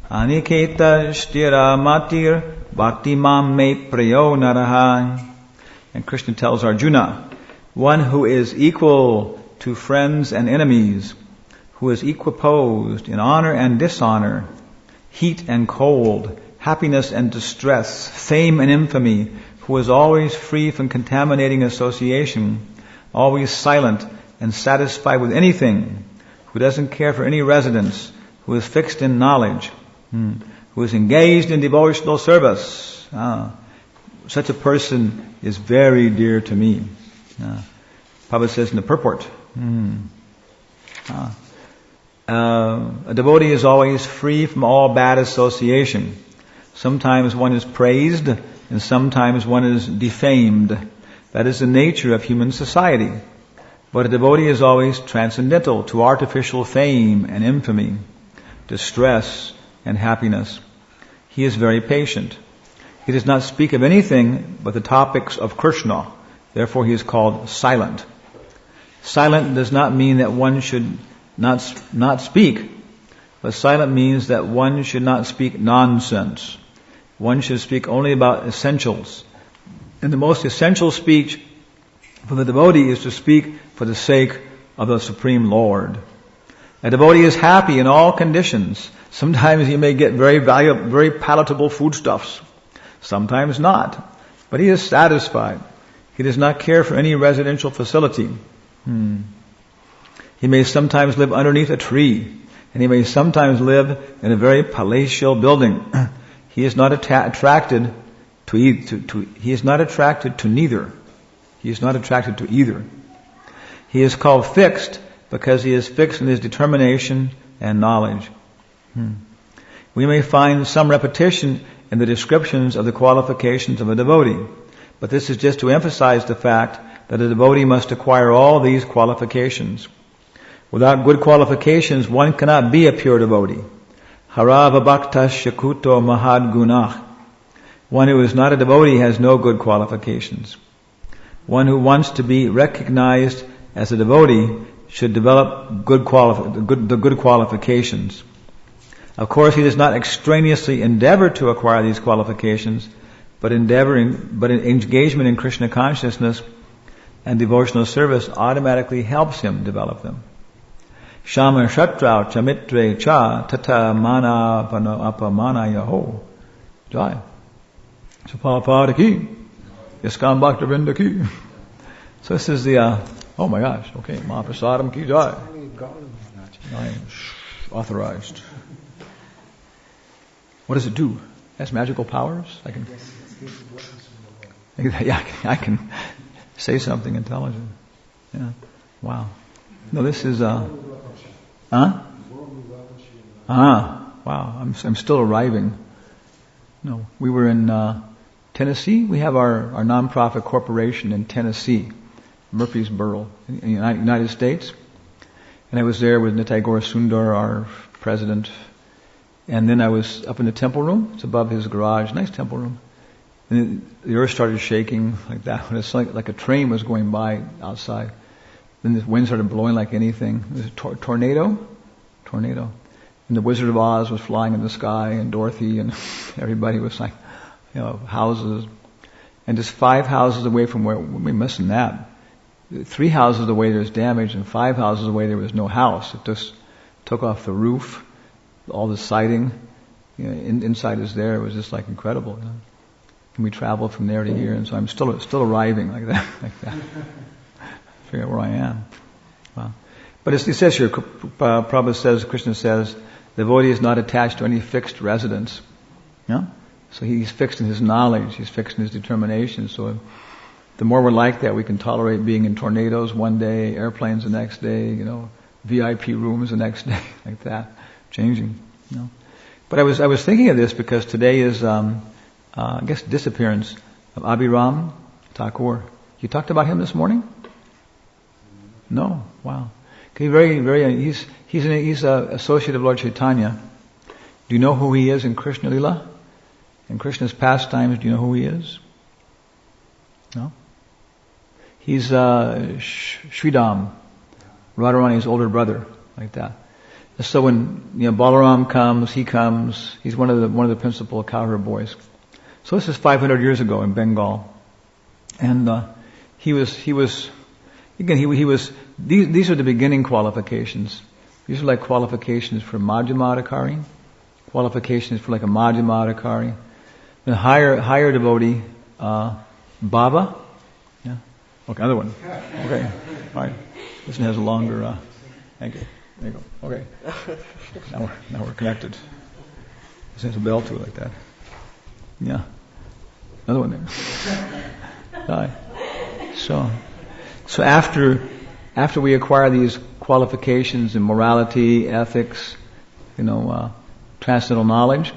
Aniketa shtira matir bhaktimam me prayo naraha. And Krishna tells Arjuna, one who is equal to friends and enemies, who is equipoised in honor and dishonor, heat and cold, happiness and distress, fame and infamy, who is always free from contaminating association, always silent and satisfied with anything, who doesn't care for any residence, who is fixed in knowledge, who is engaged in devotional service. Such a person is very dear to me. Prabhupada says in the purport, a devotee is always free from all bad association. Sometimes one is praised and sometimes one is defamed. That is the nature of human society. But a devotee is always transcendental to artificial fame and infamy, distress and happiness. He is very patient. He does not speak of anything but the topics of Krishna. Therefore he is called silent. Silent does not mean that one should not speak, but silent means that one should not speak nonsense. One should speak only about essentials. And the most essential speech for the devotee is to speak for the sake of the Supreme Lord. A devotee is happy in all conditions. Sometimes he may get very valuable, very palatable foodstuffs. Sometimes not. But he is satisfied. He does not care for any residential facility. He may sometimes live underneath a tree, and he may sometimes live in a very palatial building. He is not attracted to he is not attracted to neither. He is not attracted to either. He is called fixed because he is fixed in his determination and knowledge. We may find some repetition in the descriptions of the qualifications of a devotee, but this is just to emphasize the fact that a devotee must acquire all these qualifications. Without good qualifications, one cannot be a pure devotee. Harava bhakta shakuto mahad gunah. One who is not a devotee has no good qualifications. One who wants to be recognized as a devotee should develop good qualifications. Of course, he does not extraneously endeavor to acquire these qualifications, but engagement in Krishna consciousness and devotional service automatically helps him develop them. Shama shatrau chamitre cha tata mana apamana yaho. Jai. So Prabhupada ki. Iskam Bhakta Vrinda ki. So this is the, oh my gosh, okay, Mahaprasadam ki jai. I am authorized. What does it do? It has magical powers? I can say something intelligent. Yeah. Wow. No, this is, wow, I'm still arriving. No, we were in, Tennessee. We have our nonprofit corporation in Tennessee, Murfreesboro, in the United States. And I was there with Nitai Gaur Sundar, our president. And then I was up in the temple room. It's above his garage, nice temple room. And the earth started shaking like that. It's like a train was going by outside. Then the wind started blowing like anything. It was a tornado. And the Wizard of Oz was flying in the sky, and Dorothy, and everybody was like, houses. And just 5 houses away from where we're missing that. 3 houses away there's damage, and 5 houses away there was no house. It just took off the roof, all the siding. Inside is there. It was just like incredible. And we traveled from there to here, and so I'm still arriving like that. Figure out where I am. Wow. But it says here, Prabhupada says, Krishna says, the devotee is not attached to any fixed residence. Yeah? So he's fixed in his knowledge, he's fixed in his determination. So the more we're like that, we can tolerate being in tornadoes one day, airplanes the next day, VIP rooms the next day, like that, changing. But I was thinking of this because today is, I guess, disappearance of Abhiram Thakur. You talked about him this morning? No, wow. He's he's an associate of Lord Chaitanya. Do you know who he is in Krishna Lila? In Krishna's pastimes, do you know who he is? No? He's Sridham. Radharani's older brother, like that. And so when Balaram comes, he's one of the principal cowherd boys. So this is 500 years ago in Bengal, and he was these are the beginning qualifications. These are like qualifications for Madhyamadhikari, qualifications for like a Madhyamadhikari. The higher devotee, Bhava. Yeah. Okay, another one. Okay. All right. This one has a longer. Thank you. There you go. Okay. Now we're connected. This has a bell to it like that. Yeah. Another one there. So after we acquire these qualifications in morality, ethics, transcendental knowledge,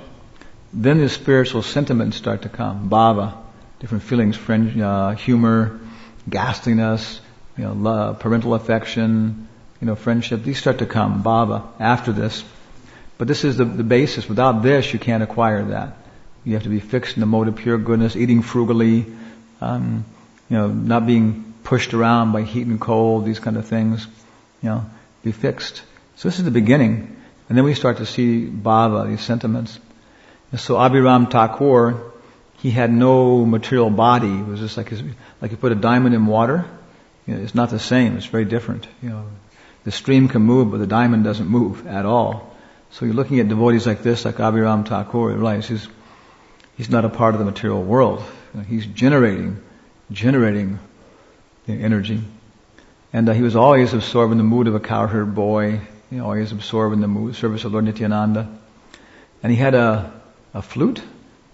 then the spiritual sentiments start to come. Bhava, different feelings, humor, ghastliness, love, parental affection, friendship. These start to come. Bhava after this, but this is the basis. Without this, you can't acquire that. You have to be fixed in the mode of pure goodness, eating frugally, not being pushed around by heat and cold, these kind of things. Be fixed. So this is the beginning, and then we start to see bhava, these sentiments. And so Abhiram Thakur, he had no material body. It was just like you put a diamond in water. It's not the same. It's very different. The stream can move, but the diamond doesn't move at all. So you're looking at devotees like this, like Abhiram Thakur, you realize he's not a part of the material world. He's generating the energy. And he was always absorbed in the mood of a cowherd boy, always absorbed in the service of Lord Nityananda. And he had a flute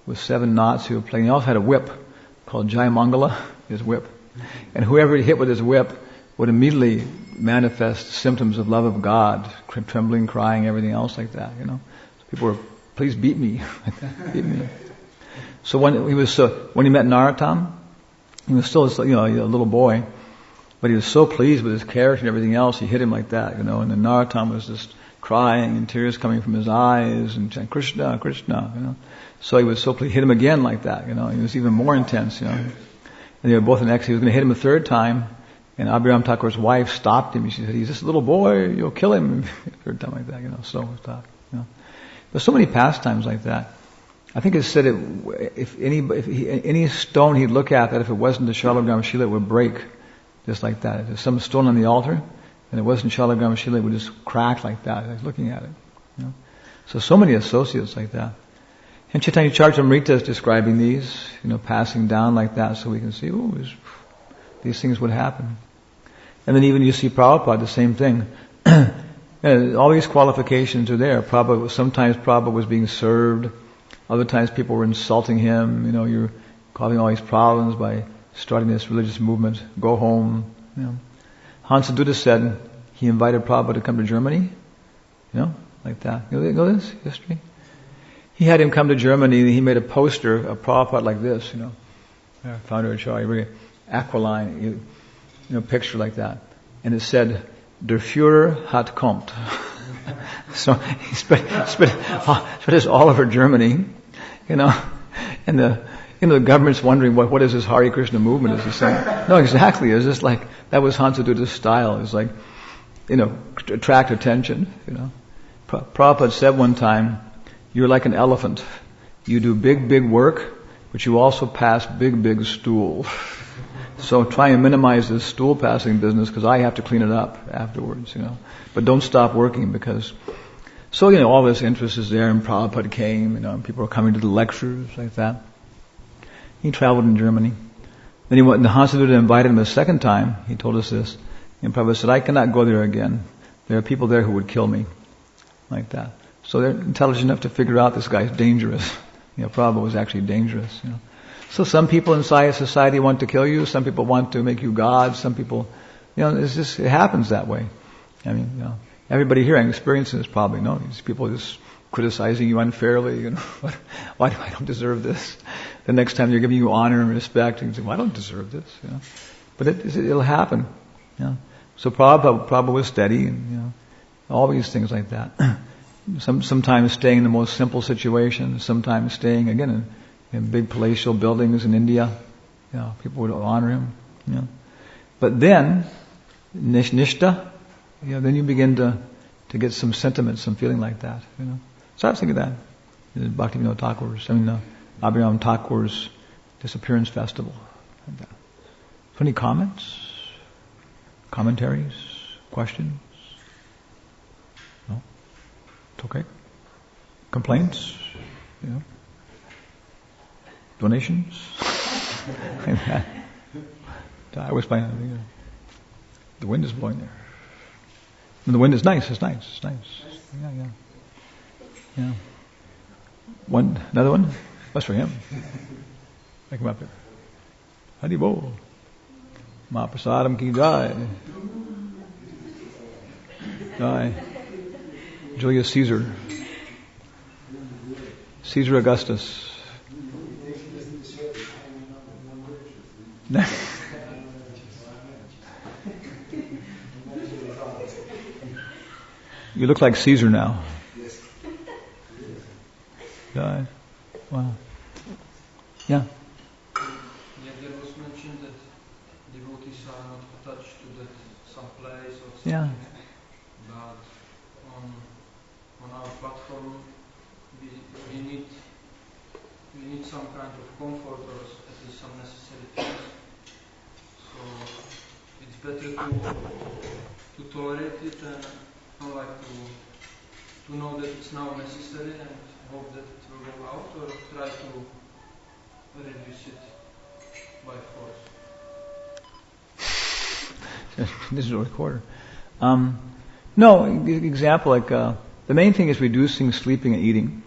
with 7 knots he would play. And he also had a whip called Jai Mangala, his whip. And whoever he hit with his whip would immediately manifest symptoms of love of God, trembling, crying, everything else like that. So people were, please beat me, like that, beat me. So when he met Narottam, he was still a little boy, but he was so pleased with his character and everything else. He hit him like that, and then Narottam was just crying and tears coming from his eyes and saying Krishna, Krishna. So he was so pleased. Hit him again like that. He was even more intense. And they were both in ecstasy. He was going to hit him a third time, and Abhiram Thakur's wife stopped him. She said, "He's just a little boy. You'll kill him." Third time like that. So stopped. There's so many pastimes like that. I think it said if any stone he'd look at, that if it wasn't the Shalagram Shila, it would break, just like that. If there's some stone on the altar, and it wasn't Shalagram Shila, it would just crack like that. I was looking at it. So many associates like that. And Chaitanya Charitamrita is describing these, passing down like that, so we can see, these things would happen. And then even you see Prabhupada, the same thing. All these qualifications are there. Sometimes Prabhupada was being served. Other times people were insulting him. You're causing all these problems by starting this religious movement. Go home. Hansadutta said he invited Prabhupada to come to Germany. Like that. You know this history? He had him come to Germany. He made a poster of Prabhupada like this. Founder Acharya, very aquiline, picture like that. And it said, "Der Führer hat kommt." So he spread this all over Germany, and the government's wondering what is this Hare Krishna movement? Is he saying? No, exactly. It was just like that was Hansadutta's style. It was like, attract attention. Prabhupada said one time, "You're like an elephant. You do big work, but you also pass big stool. So try and minimize this stool passing business because I have to clean it up afterwards, But don't stop working because..." So, all this interest is there, and Prabhupada came, and people were coming to the lectures like that. He traveled in Germany. Then the Hansadutta invited him a second time. He told us this. And Prabhupada said, "I cannot go there again. There are people there who would kill me." Like that. So they're intelligent enough to figure out this guy's dangerous. Prabhupada was actually dangerous. So some people in society want to kill you. Some people want to make you God. Some people, it happens that way. Everybody here, I'm experiencing this probably. These people just criticizing you unfairly. Why do I don't deserve this? The next time they're giving you honor and respect, you say, "Well, I don't deserve this." But it'll happen. So Prabhupada was steady, and all these things like that. Sometimes staying in the most simple situations. Sometimes staying again in big palatial buildings in India. People would honor him. But then, Nishta, then you begin to get some sentiment, some feeling like that. So I was thinking that. Bhaktivinoda Abhinav Thakur's disappearance festival. Like that. So any comments? Commentaries? Questions? No? It's okay? Complaints? Donations? I wish the wind is blowing there. And the wind is nice. It's nice. Yeah. Another one? That's for him. Make him up there. Hari Bol. Mahaprasadam ki jai. Jai. Julius Caesar. Caesar Augustus. You look like Caesar now. Jai. Wow. Yeah. There was mentioned that devotees are not attached to that some place or something. Yeah. But on our platform, we need some kind of comfort or at least some necessary things. So it's better to tolerate it and not like to know that it's now necessary and hope that it will go out, or try to reduce it by force. This is a recorder. No, example like the main thing is reducing sleeping and eating.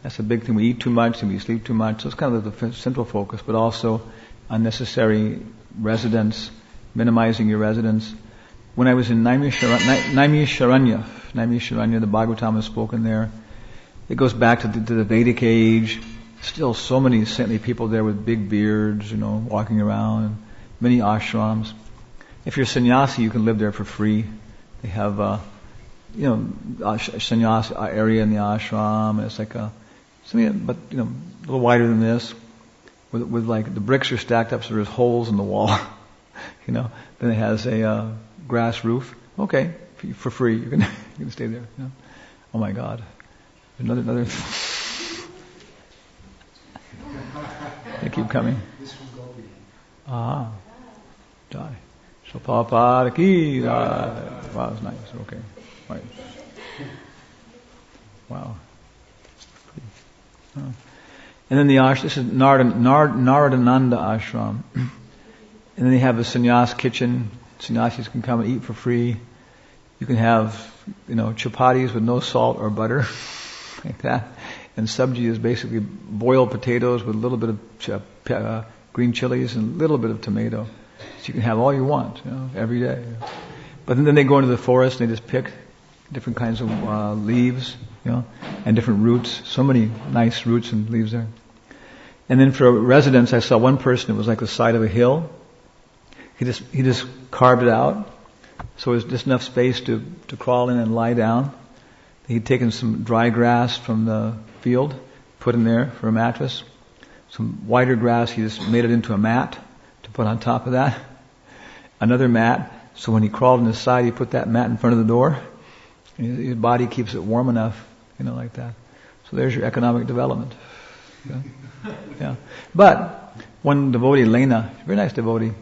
That's a big thing. We eat too much and we sleep too much. So it's kind of the central focus, but also unnecessary residence, minimizing your residence. When I was in Naimisharanya, the Bhagavatam is spoken there. It goes back to the Vedic age. Still so many saintly people there with big beards, walking around. Many ashrams. If you're sannyasi, you can live there for free. They have, sannyasi area in the ashram. It's like a little wider than this. With like the bricks are stacked up so there's holes in the wall. Then it has a grass roof. Okay, for free. You can stay there. Oh my God. Another. They keep coming. Die. So Prabhupada ki. Wow, that's nice. Okay. Right. Wow. And then the ashram. This is Naradananda ashram. And then they have a sannyas kitchen. Sannyasis can come and eat for free. You can have, chapatis with no salt or butter, like that. And sabji is basically boiled potatoes with a little bit of green chilies and a little bit of tomato. So you can have all you want, every day. But then they go into the forest and they just pick different kinds of leaves, and different roots. So many nice roots and leaves there. And then for residents, I saw one person. It was like the side of a hill. He just carved it out, so it was just enough space to crawl in and lie down. He'd taken some dry grass from the field, put in there for a mattress. Some wider grass, he just made it into a mat to put on top of that. Another mat, so when he crawled on his side, he put that mat in front of the door. And his body keeps it warm enough, like that. So there's your economic development. Yeah. But one devotee, Lena, very nice devotee,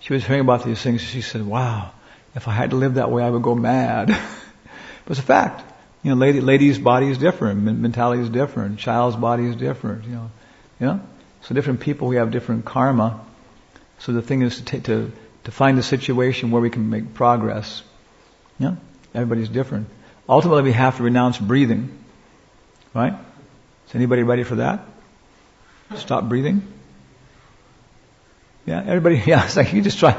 she was hearing about these things. She said, "Wow, if I had to live that way, I would go mad." But it's a fact. Lady's body is different, mentality is different, child's body is different. So different people, we have different karma. So the thing is to find a situation where we can make progress. Everybody's different. Ultimately, we have to renounce breathing. Right? Is anybody ready for that? Stop breathing. Yeah, everybody. Yeah, it's like you just try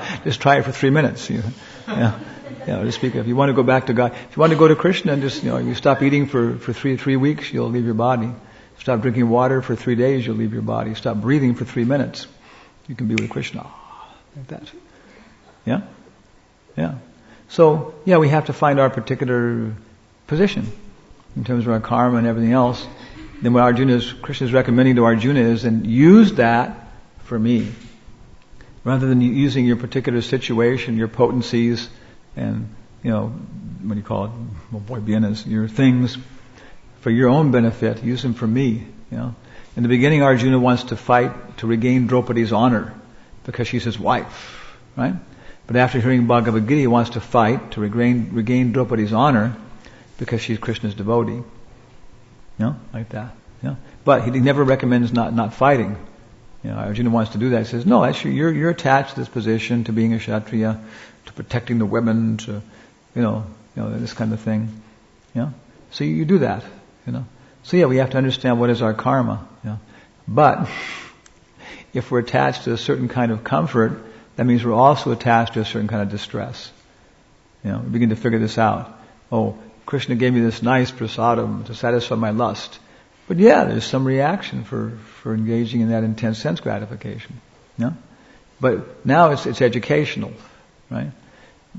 it for 3 minutes. Just speak. If you want to go back to God, if you want to go to Krishna, and just you stop eating for 3 weeks, you'll leave your body. Stop drinking water for 3 days, you'll leave your body. Stop breathing for 3 minutes, you can be with Krishna, like that. Yeah. So we have to find our particular position in terms of our karma and everything else. Then what Krishna is recommending to Arjuna is, and use that for me. Rather than using your particular situation, your potencies, and what do you call it? Well, boy, bienes, your things for your own benefit. Use them for me. In the beginning, Arjuna wants to fight to regain Draupadi's honor because she's his wife, right? But after hearing Bhagavad Gita, he wants to fight to regain Draupadi's honor because she's Krishna's devotee. Like that. But he never recommends not fighting. Arjuna wants to do that. He says, no, actually, you're attached to this position, to being a Kshatriya, to protecting the women, to, this kind of thing. So you do that, So we have to understand what is our karma. But if we're attached to a certain kind of comfort, that means we're also attached to a certain kind of distress. We begin to figure this out. Oh, Krishna gave me this nice prasadam to satisfy my lust. But there's some reaction for engaging in that intense sense gratification. But now it's educational, right?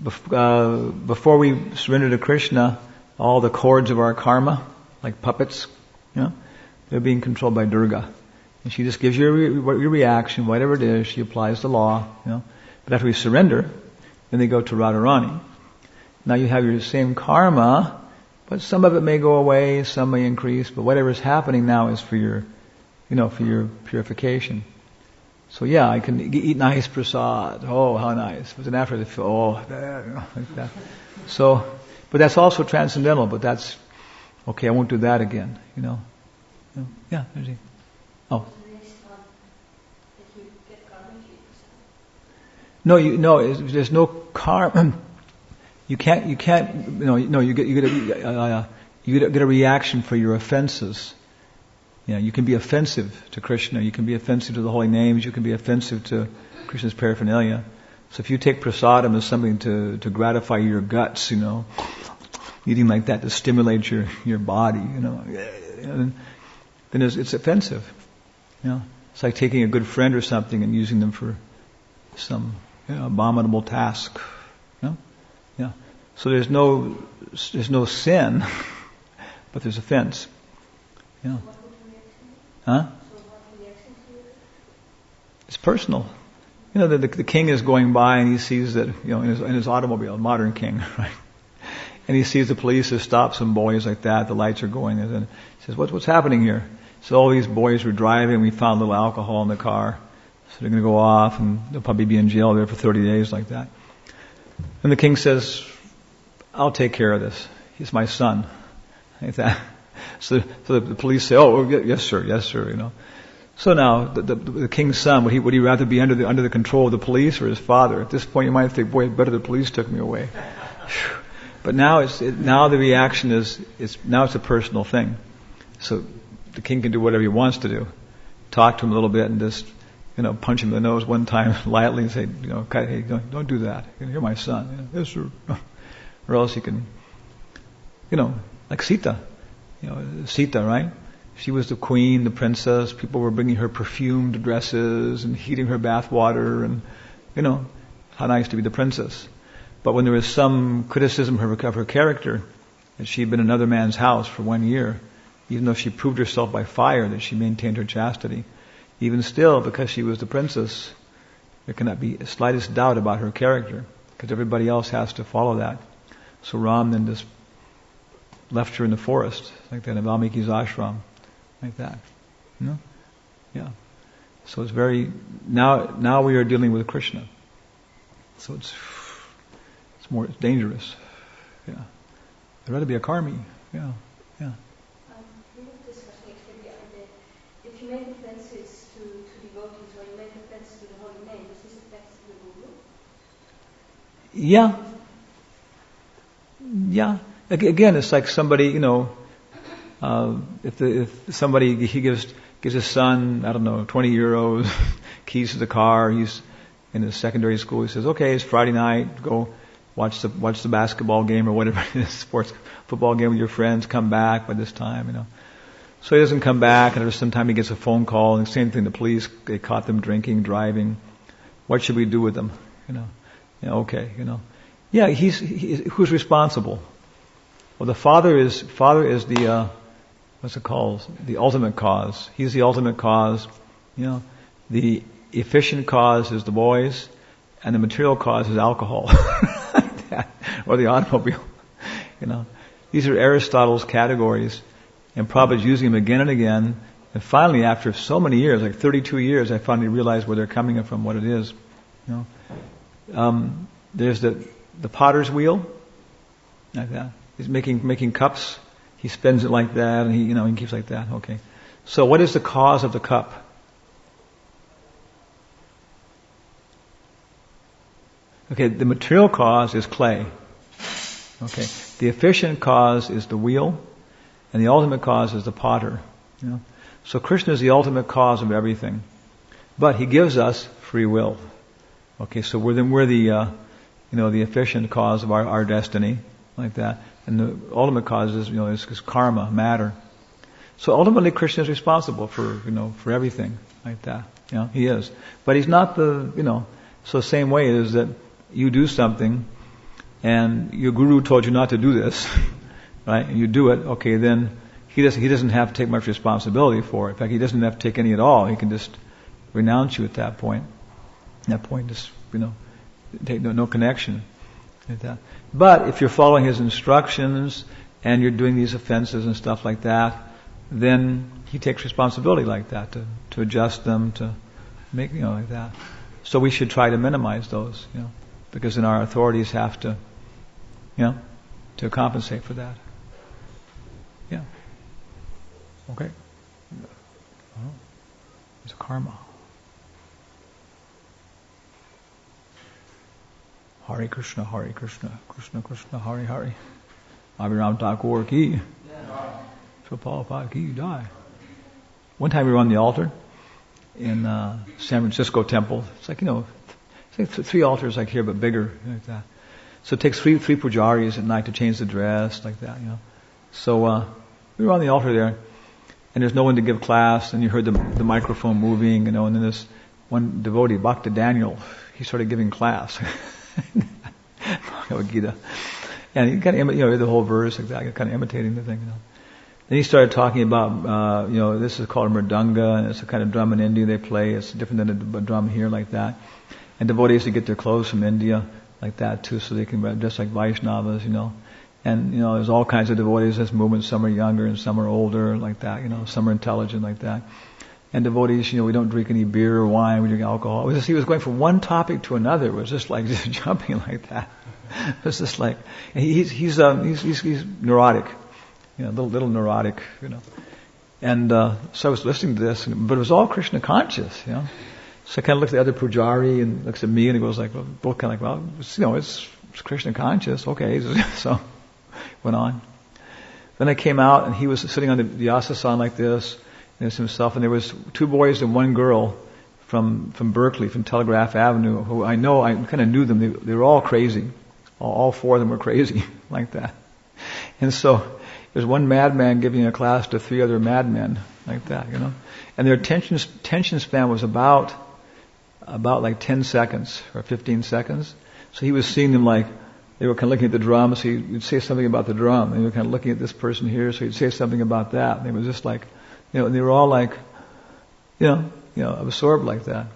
Before we surrender to Krishna, all the cords of our karma, like puppets, they're being controlled by Durga. And she just gives you your reaction, whatever it is, she applies the law, But after we surrender, then they go to Radharani. Now you have your same karma, but some of it may go away, some may increase, but whatever is happening now is for your purification. So I can eat nice prasad. Oh, how nice. But then after they feel, like that. So, but that's also transcendental, but that's, okay, I won't do that again, Yeah, there's it. Oh. No, there's no karma. You can't. You get a reaction for your offenses. You can be offensive to Krishna. You can be offensive to the holy names. You can be offensive to Krishna's paraphernalia. So if you take prasadam as something to gratify your guts, eating like that to stimulate your body, then it's offensive. It's like taking a good friend or something and using them for some abominable task. So there's no sin, but there's offense. Huh? It's personal. The king is going by and he sees that, in his automobile, modern king, right? And he sees the police have stopped some boys like that. The lights are going, and he says, "What's happening here?" So all these boys were driving. We found a little alcohol in the car, so they're going to go off, and they'll probably be in jail there for 30 days like that. And the king says, "I'll take care of this. He's my son." Like that. So the police say, "Oh, yes, sir, yes, sir." So now the king's son, would he rather be under the control of the police or his father? At this point, you might think, "Boy, better the police took me away." But now the reaction is it's a personal thing. So the king can do whatever he wants to do. Talk to him a little bit and just punch him in the nose one time lightly and say, "Hey, don't do that. You're my son." "Yes, sir." Or else you can, like Sita. Sita, right? She was the queen, the princess. People were bringing her perfumed dresses and heating her bath water, and how nice to be the princess. But when there was some criticism of her character, that she had been in another man's house for 1 year, even though she proved herself by fire that she maintained her chastity, even still, because she was the princess, there cannot be the slightest doubt about her character, because everybody else has to follow that. So Ram then just left her in the forest, like that, in Valmiki's ashram, like that. Yeah. So it's now we are dealing with Krishna. So it's dangerous. Yeah. I'd rather be a karmi. Yeah. We were discussing yesterday the other day. If you make offenses to devotees or you make offenses to the holy name, does this affect the guru? Yeah. Again, it's like somebody, if somebody he gives his son, I don't know, 20 euros, keys to the car. He's in his secondary school. He says, "Okay, it's Friday night. Go watch the basketball game or whatever it is, football game with your friends. Come back by this time, So he doesn't come back, and sometime he gets a phone call, and the same thing. The police, they caught them drinking, driving. What should we do with them? Okay. Yeah, who's responsible? Well, the father is the what's it called? The ultimate cause. He's the ultimate cause. The efficient cause is the boys, and the material cause is alcohol. or the automobile. These are Aristotle's categories, and Prabhupada's using them again and again. And finally, after so many years, like 32 years, I finally realized where they're coming from, what it is. There's the potter's wheel, like that. He's making cups. He spins it like that, and he keeps like that. Okay. So what is the cause of the cup? Okay, the material cause is clay. Okay. The efficient cause is the wheel, and the ultimate cause is the potter. So Krishna is the ultimate cause of everything. But He gives us free will. Okay, so we're the efficient cause of our destiny, like that. And the ultimate cause is karma, matter. So ultimately Krishna is responsible for everything, like that. He is. But He's not so the same way is that you do something and your guru told you not to do this, right? And you do it, okay, then he doesn't have to take much responsibility for it. In fact, he doesn't have to take any at all. He can just renounce you at that point. At that point, just, take no connection. Like that. But if you're following his instructions and you're doing these offenses and stuff like that, then he takes responsibility like that to adjust them, to make, like that. So we should try to minimize those, because then our authorities have to, to compensate for that. Yeah. Okay. It's karma. Hare Krishna, Krishna Krishna, Hare Hare. Abhiram Thakur ki. Prabhupada ki die. One time we were on the altar in San Francisco temple. It's like, it's like 3 altars like here, but bigger, like that. So it takes three pujaris at night to change the dress, like that, So we were on the altar there, and there's no one to give class, and you heard the microphone moving, and then this one devotee, Bhakta Daniel, he started giving class. Bhagavad Gita. And he kind of, read the whole verse, like that, kind of imitating the thing, Then he started talking about, this is called mridanga, and it's a kind of drum in India they play. It's different than a drum here, like that. And devotees to get their clothes from India, like that too, so they can dress like Vaishnavas, And, there's all kinds of devotees in this movement. Some are younger and some are older, like that, Some are intelligent, like that. And devotees, we don't drink any beer or wine, we drink alcohol. He was going from one topic to another. It was just like, just jumping like that. It was just like, he's neurotic. Little neurotic, And, so I was listening to this, but it was all Krishna conscious, So I kind of looked at the other pujari and looks at me and he goes like, both kind of like, it's Krishna conscious, okay. So, went on. Then I came out and he was sitting on the asasan like this, and it's himself, and there was 2 boys and 1 girl from Berkeley, from Telegraph Avenue, who I kind of knew them. They were all crazy. All 4 of them were crazy, like that. And so, there's one madman giving a class to 3 other madmen, like that, And their attention span was about like 10 seconds or 15 seconds. So he was seeing them like, they were kind of looking at the drum, so he'd say something about the drum. They were kind of looking at this person here, so he'd say something about that. And it was just like, and they were all like, absorbed like that.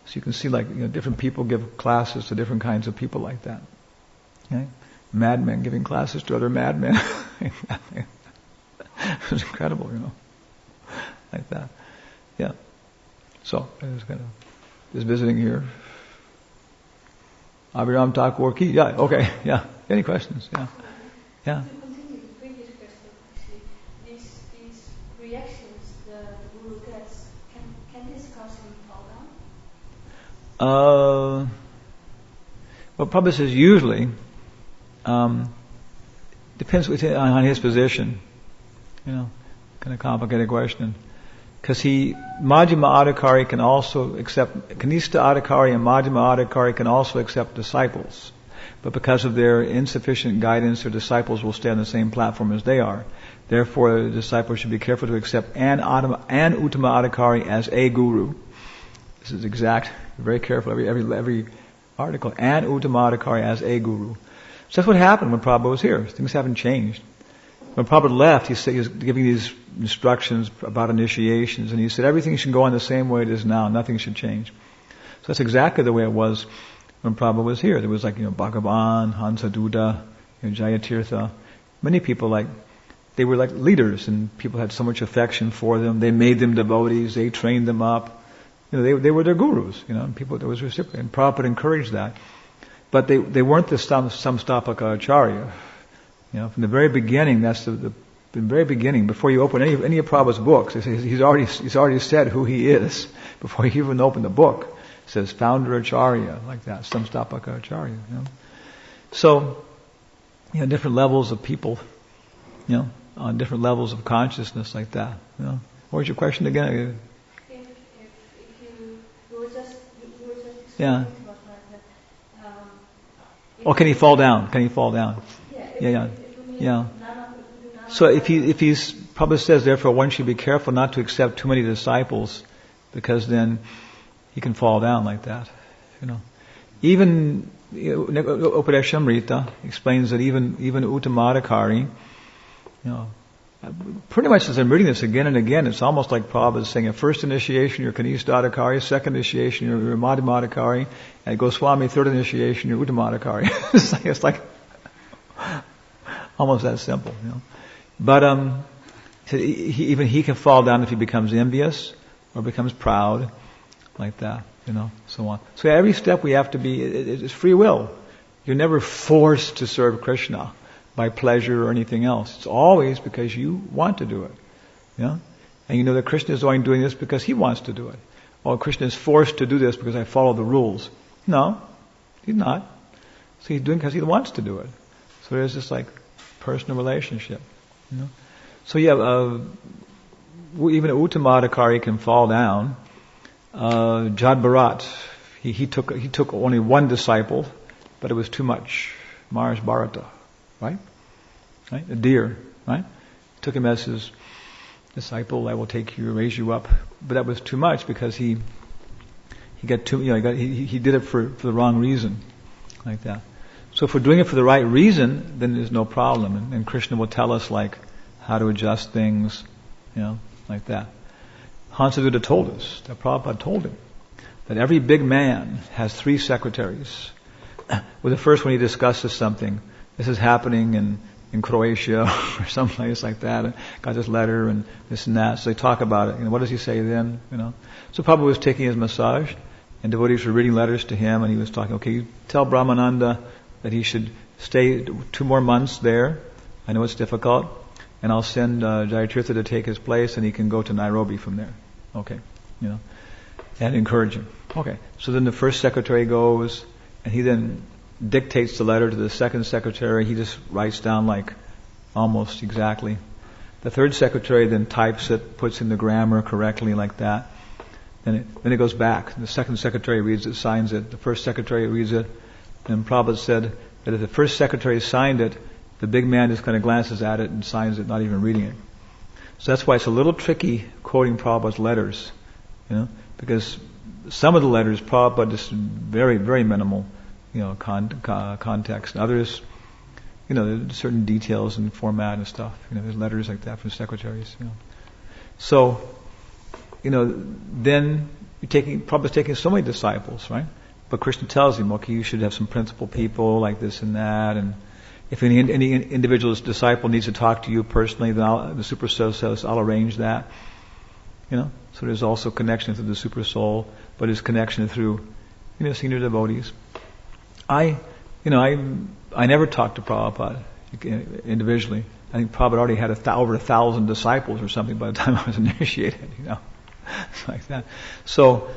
So you can see like, different people give classes to different kinds of people like that. Okay? Madmen giving classes to other madmen. It was incredible, like that. Yeah. So I was kind of just visiting here. Abhiram Thakur ki. Yeah. Okay. Yeah. Any questions? Yeah. Yeah. To continue the previous question, actually, these reactions the guru gets, can this cause him fall down? Well, Prabhupada says usually. Depends on his position. Kind of complicated question. Because Majjhima Adhikari can also accept, Kanishta Adhikari and Majjhima Adhikari can also accept disciples. But because of their insufficient guidance, their disciples will stay on the same platform as they are. Therefore, the disciples should be careful to accept an Uttama Adhikari as a guru. This is exact, very careful, every article. An Uttama Adhikari as a guru. So that's what happened when Prabhupada was here. Things haven't changed. When Prabhupada left, he was giving these instructions about initiations, and he said everything should go on the same way it is now. Nothing should change. So that's exactly the way it was when Prabhupada was here. There was Bhagavan, Hansaduda, Jayatirtha. Many people they were like leaders, and people had so much affection for them. They made them devotees. They trained them up. They were their gurus. And people that was reciprocal. And Prabhupada encouraged that. But they weren't the samstapaka acharya. From the very beginning, that's the very beginning. Before you open any of Prabhupada's books, he's already said who he is before you even open the book. It says founder acharya, like that, samstapaka acharya. So, different levels of people, on different levels of consciousness, like that. What was your question again? If you were just yeah. Can he fall down? Yeah. So if he's, Prabhupada says, therefore one should be careful not to accept too many disciples, because then he can fall down like that. Even Upadeshamrita explains that even Uttamadhikari, pretty much as I'm reading this again and again, it's almost like Prabhupada is saying, at first initiation you're Kanistadhikari, second initiation you're Madhyamadhikari, and Goswami, third initiation you're Uttamadhikari. it's like almost that simple. But even he can fall down if he becomes envious or becomes proud, like that, so on. So every step we have to be, it's free will. You're never forced to serve Krishna by pleasure or anything else. It's always because you want to do it. And that Krishna is only doing this because he wants to do it. Or Krishna is forced to do this because I follow the rules. No, he's not. So he's doing it because he wants to do it. So there's this personal relationship. So even Uttamadhikari can fall down. Jad Bharat, he took only one disciple, but it was too much. Maharaj Bharata, right? A deer, right? Took him as his disciple. I will take you, raise you up. But that was too much because he got too. He did it for the wrong reason, like that. So if we're doing it for the right reason, then there's no problem. And Krishna will tell us how to adjust things, like that. Hansaduta told us, that Prabhupada told him, that every big man has 3 secretaries. With the first one he discusses something. This is happening in Croatia or someplace like that. And got this letter and this and that. So they talk about it. What does he say then? So Prabhupada was taking his massage, and devotees were reading letters to him, and he was talking, okay, you tell Brahmananda that he should stay 2 more months there. I know it's difficult. And I'll send Jayatirtha to take his place, and he can go to Nairobi from there. Okay, and encourage him. Okay, so then the first secretary goes, and he then dictates the letter to the second secretary. He just writes down almost exactly. The third secretary then types it, puts in the grammar correctly, like that. Then it goes back. The second secretary reads it, signs it. The first secretary reads it. And Prabhupada said that if the first secretary signed it, the big man just kind of glances at it and signs it, not even reading it. So that's why it's a little tricky quoting Prabhupada's letters, because some of the letters Prabhupada just very, very minimal, context. And others, there's certain details and format and stuff. There's letters like that from secretaries. So, then Prabhupada's taking so many disciples, right? But Krishna tells him, okay, you should have some principal people like this and that, and if any individual's disciple needs to talk to you personally, then the Super Soul says, I'll arrange that. So there's also connection through the Super Soul, but there's connection through, senior devotees. I never talked to Prabhupada individually. I think Prabhupada already had over 1,000 disciples or something by the time I was initiated, like that. So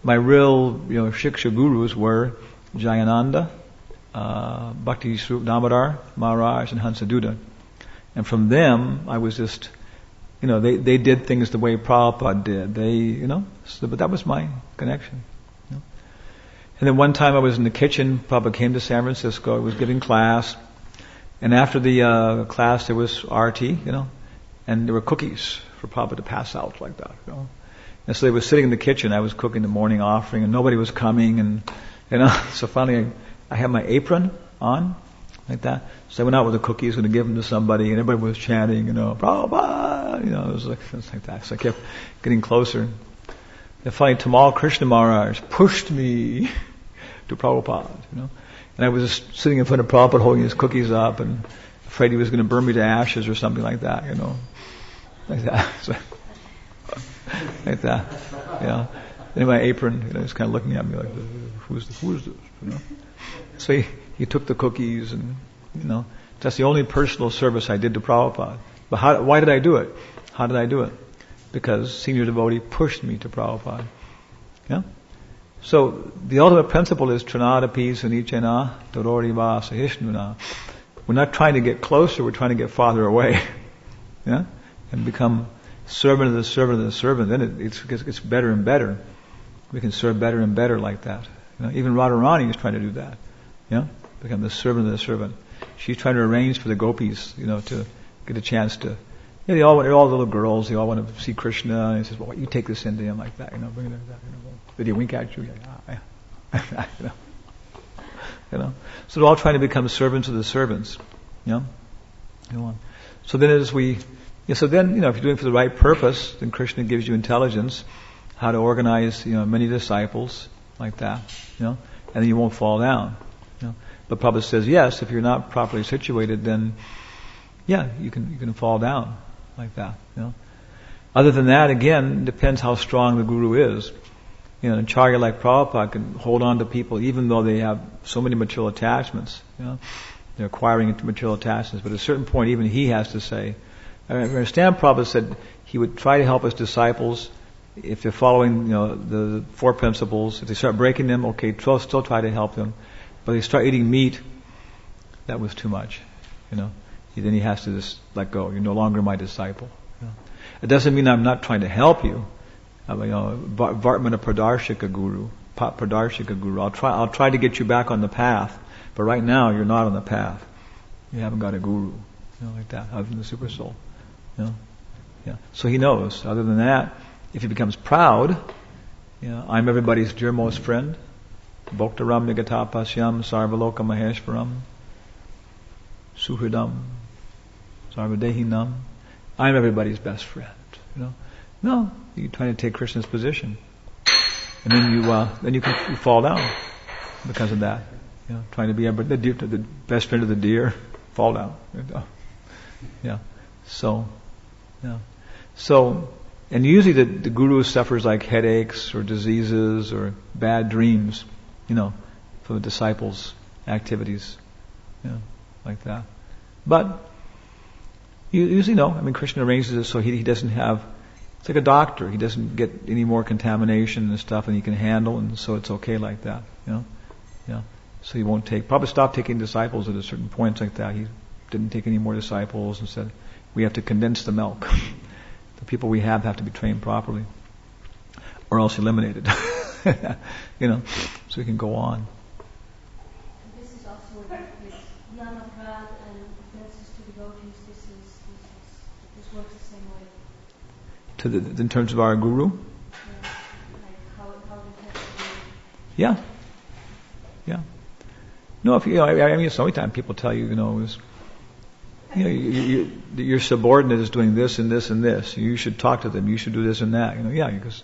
my real, Shiksha gurus were Jayananda, Bhakti Swarup Damodar, Maharaj, and Hansaduta. And from them, I was just, they did things the way Prabhupada did. But that was my connection. And then one time I was in the kitchen, Prabhupada came to San Francisco, I was giving class, and after the class there was arati, and there were cookies for Prabhupada to pass out like that, And so they were sitting in the kitchen, I was cooking the morning offering, and nobody was coming, and, so finally I had my apron on, like that. So I went out with the cookies, going to give them to somebody, and everybody was chanting, Prabhupada, it was like that. So I kept getting closer. And finally, Tamal Krishna Maharaj pushed me to Prabhupada, And I was just sitting in front of Prabhupada holding his cookies up and afraid he was going to burn me to ashes or something like that, Like that. So, like that. In my apron, he's kind of looking at me like, who is this? So he took the cookies and, that's the only personal service I did to Prabhupada. But why did I do it? How did I do it? Because senior devotee pushed me to Prabhupada. So the ultimate principle is Trinadapi Sunichena Dororiva Sahishnuna. We're not trying to get closer, we're trying to get farther away. And become servant of the servant of the servant. Then it gets better and better. We can serve better and better like that. Even Radharani is trying to do that. Become the servant of the servant. She's trying to arrange for the gopis, to get a chance to. They're all little girls. They all want to see Krishna. And he says, "Well, you take this into him like that, bring it like that, Did he wink at you? So they're all trying to become servants of the servants. So then if you're doing it for the right purpose, then Krishna gives you intelligence, how to organize, many disciples like that, and then you won't fall down. But Prabhupada says, yes, if you're not properly situated, then, you can fall down like that. Other than that, again, depends how strong the guru is. An acharya like Prabhupada can hold on to people even though they have so many material attachments. They're acquiring into material attachments. But at a certain point, even he has to say, I understand Prabhupada said he would try to help his disciples if they're following, the four principles. If they start breaking them, okay, still try to help them. But they start eating meat, that was too much, Then he has to just let go. You're no longer my disciple. It doesn't mean I'm not trying to help you. Vartmana Pradarshika Guru. I'll try to get you back on the path. But right now, you're not on the path. You haven't got a guru. Like that, other than the super soul. So he knows. Other than that, if he becomes proud, I'm everybody's dearmost friend. Bhoktaram Nigatapasyam Sarvaloka Maheshwaram Suhridam Sarvadehinam. I'm everybody's best friend. No, you're trying to take Krishna's position, and then you fall down because of that. Trying to be the best friend of the deer, fall down. So, and usually the guru suffers like headaches or diseases or bad dreams, for the disciples' activities, like that. But you usually Krishna arranges it so he doesn't have. It's like a doctor. He doesn't get any more contamination and stuff, and he can handle, and so it's okay like that. So he won't probably stop taking disciples at a certain point like that. He didn't take any more disciples and said, we have to condense the milk. The people we have to be trained properly, or else eliminated. So we can go on. This is also with Yana Prad and offenses to devotees. This works the same way. In terms of our guru. Like how we have to do. Yeah. No, so many times people tell you, your subordinate is doing this and this and this. You should talk to them. You should do this and that. Because,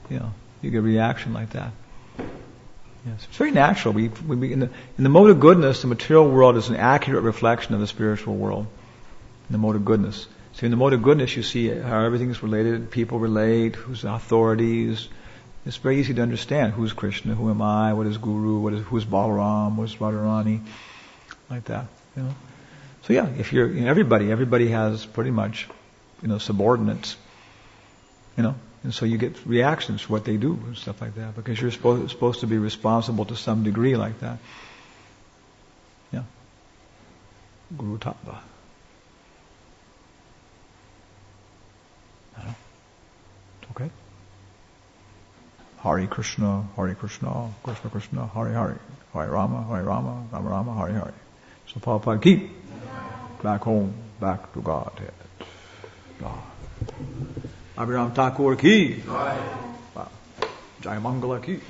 you get a reaction like that. Yes, it's very natural. We in the mode of goodness, the material world is an accurate reflection of the spiritual world. In the mode of goodness. So in the mode of goodness, you see how everything is related. People relate. Who's the authorities? It's very easy to understand who's Krishna, who am I, what is Guru, who's Balaram, what's Radharani, like that. So if you're everybody has pretty much, subordinates, and so you get reactions for what they do and stuff like that because you're supposed to be responsible to some degree like that. Guru Tattva. Okay. Hare Krishna, Krishna Krishna, Hare Hare, Hare Rama, Rama Rama, Hare Hare. So Prabhupada keep back home, back to Godhead. God. Abhiram Thakur ki. Jai Mangala ki.